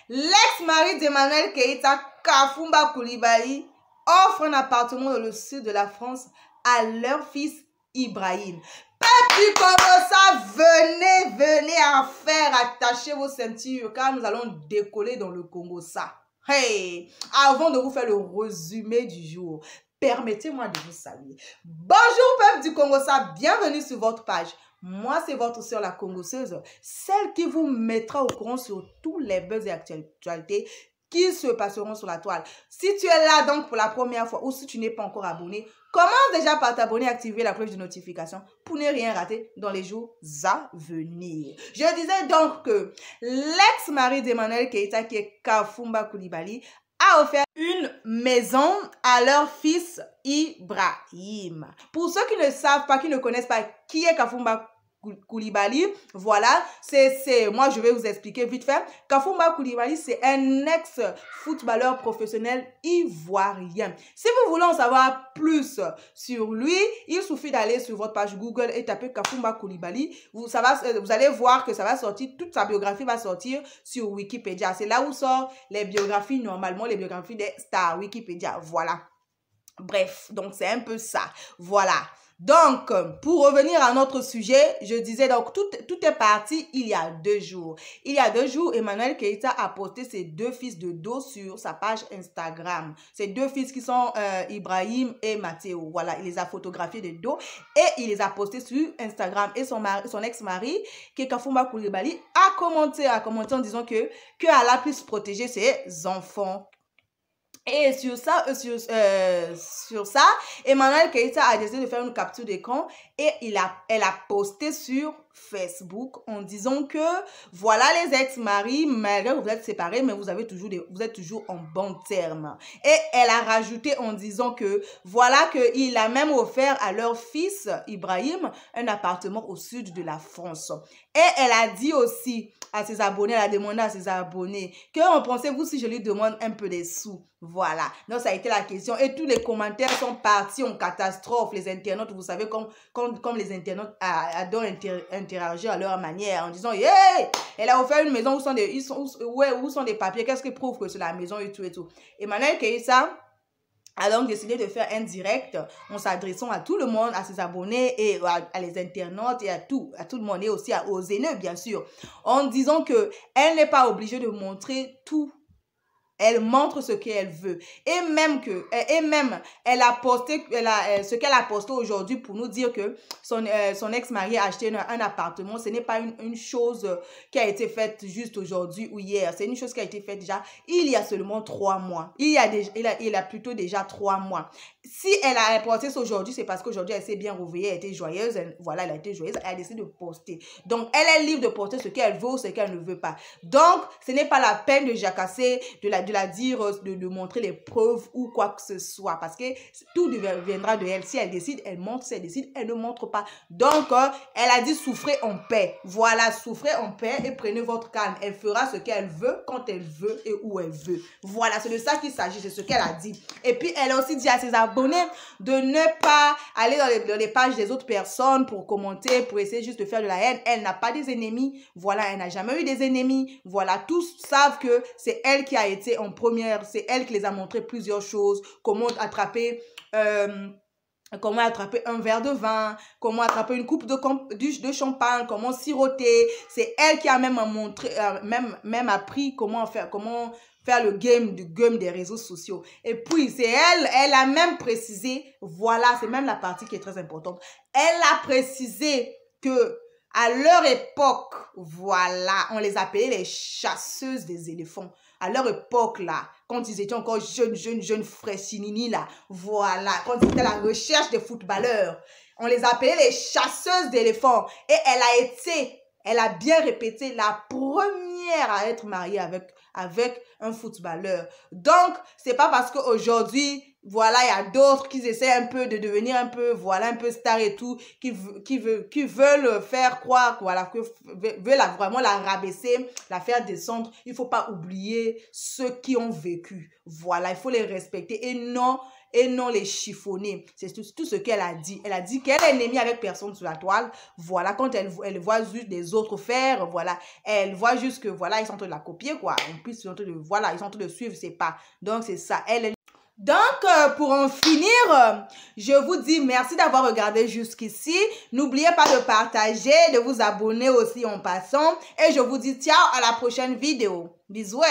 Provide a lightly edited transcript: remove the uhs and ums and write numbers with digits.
l'ex-mari d'Emmanuel Keïta, Kafumba Coulibaly, offre un appartement dans le sud de la France à leur fils Ibrahim. Peuple du Congo, venez à faire attacher vos ceintures car nous allons décoller dans le Congo, ça. Hey, avant de vous faire le résumé du jour, permettez-moi de vous saluer. Bonjour peuple du Congo, bienvenue sur votre page. Moi, c'est votre sœur la Congosseuse, celle qui vous mettra au courant sur tous les buzz et actualités qui se passeront sur la toile. Si tu es là donc pour la première fois ou si tu n'es pas encore abonné, commence déjà par t'abonner et activer la cloche de notification pour ne rien rater dans les jours à venir. Je disais donc que l'ex-mari d'Emmanuel Keïta, qui est Kafumba Coulibaly, a offert une maison à leur fils Ibrahim. Pour ceux qui ne savent pas, qui ne connaissent pas qui est Kafumba Coulibaly, voilà, moi je vais vous expliquer vite fait. Kafumba Coulibaly, c'est un ex-footballeur professionnel ivoirien. Si vous voulez en savoir plus sur lui, il suffit d'aller sur votre page Google et taper Kafumba Coulibaly. Vous allez voir que ça va sortir, toute sa biographie va sortir sur Wikipédia. C'est là où sortent les biographies, normalement les biographies des stars, Wikipédia, voilà. Bref, donc c'est un peu ça, voilà. Donc, pour revenir à notre sujet, je disais donc, tout est parti il y a 2 jours. Il y a 2 jours, Emmanuel Keïta a posté ses 2 fils de dos sur sa page Instagram. Ces 2 fils qui sont Ibrahim et Mathéo. Voilà, il les a photographiés de dos et il les a postés sur Instagram. Et son ex-mari, qui est Kafumba Coulibaly, a commenté en disant que Allah puisse protéger ses enfants. Et sur ça, Emmanuel Keïta a décidé de faire une capture d'écran et elle a posté sur Facebook en disant que voilà les ex-maris, malgré que vous êtes séparés, mais vous êtes toujours en bons termes. Et elle a rajouté en disant que voilà qu'il a même offert à leur fils Ibrahim un appartement au sud de la France. Et elle a dit aussi à ses abonnés, elle a demandé à ses abonnés, que en pensez-vous si je lui demande un peu des sous? Voilà, donc ça a été la question et tous les commentaires sont partis en catastrophe. Les internautes, vous savez, comme les internautes adorent interagir à leur manière en disant yeah, elle a offert une maison, où sont des papiers, qu'est-ce qui prouve que c'est la maison et tout et tout. Emmanuel Keïta a donc décidé de faire un direct en s'adressant à tout le monde, à ses abonnés et à les internautes et à tout le monde et aussi aux aînés bien sûr, en disant que elle n'est pas obligée de montrer tout. Elle montre ce qu'elle veut. Et même elle a posté, ce qu'elle a posté aujourd'hui pour nous dire que son ex-mari a acheté un appartement. Ce n'est pas une chose qui a été faite juste aujourd'hui ou hier. C'est une chose qui a été faite déjà il y a seulement 3 mois. Il y a plutôt déjà 3 mois. Si elle a posté ça aujourd'hui, c'est parce qu'aujourd'hui elle s'est bien réveillée, elle était joyeuse. Voilà, elle a été joyeuse. Elle a décidé de poster. Donc, elle est libre de poster ce qu'elle veut ou ce qu'elle ne veut pas. Donc, ce n'est pas la peine de jacasser, de la dire, de montrer les preuves ou quoi que ce soit. Parce que tout viendra de elle. Si elle décide, elle montre. Si elle décide, elle ne montre pas. Donc, elle a dit souffrez en paix. Voilà, souffrez en paix et prenez votre calme. Elle fera ce qu'elle veut, quand elle veut et où elle veut. Voilà, c'est de ça qu'il s'agit. C'est ce qu'elle a dit. Et puis, elle a aussi dit à ses abonnés de ne pas aller dans les pages des autres personnes pour commenter, pour essayer juste de faire de la haine. Elle n'a pas des ennemis. Voilà, elle n'a jamais eu des ennemis. Voilà, tous savent que c'est elle qui a été en première. C'est elle qui les a montré plusieurs choses. Comment attraper un verre de vin, comment attraper une coupe de champagne, comment siroter. C'est elle qui a même montré, même appris comment faire le game des réseaux sociaux. Et puis, c'est elle a même précisé, voilà, c'est même la partie qui est très importante. Elle a précisé que à leur époque, voilà, on les appelait les chasseuses des éléphants. À leur époque, là, quand ils étaient encore jeunes fraîchinini, là, voilà, quand ils étaient à la recherche des footballeurs, on les appelait les chasseuses d'éléphants. Et elle a bien répété, la première à être mariée avec un footballeur. Donc, c'est pas parce qu'aujourd'hui, voilà, il y a d'autres qui essaient un peu de devenir un peu, voilà, un peu star et tout, qui veulent faire croire, voilà, que veulent vraiment la rabaisser, la faire descendre. Il faut pas oublier ceux qui ont vécu. Voilà, il faut les respecter et non les chiffonner. C'est tout ce qu'elle a dit. Elle a dit qu'elle est ennemie avec personne sur la toile. Voilà, quand elle voit juste des autres faire, voilà, elle voit juste que, voilà, ils sont en train de la copier, quoi. En plus, ils sont en train de, voilà, ils sont en train de suivre ses pas. Donc, c'est ça. Donc, pour en finir, je vous dis merci d'avoir regardé jusqu'ici. N'oubliez pas de partager, de vous abonner aussi en passant. Et je vous dis ciao à la prochaine vidéo. Bisous.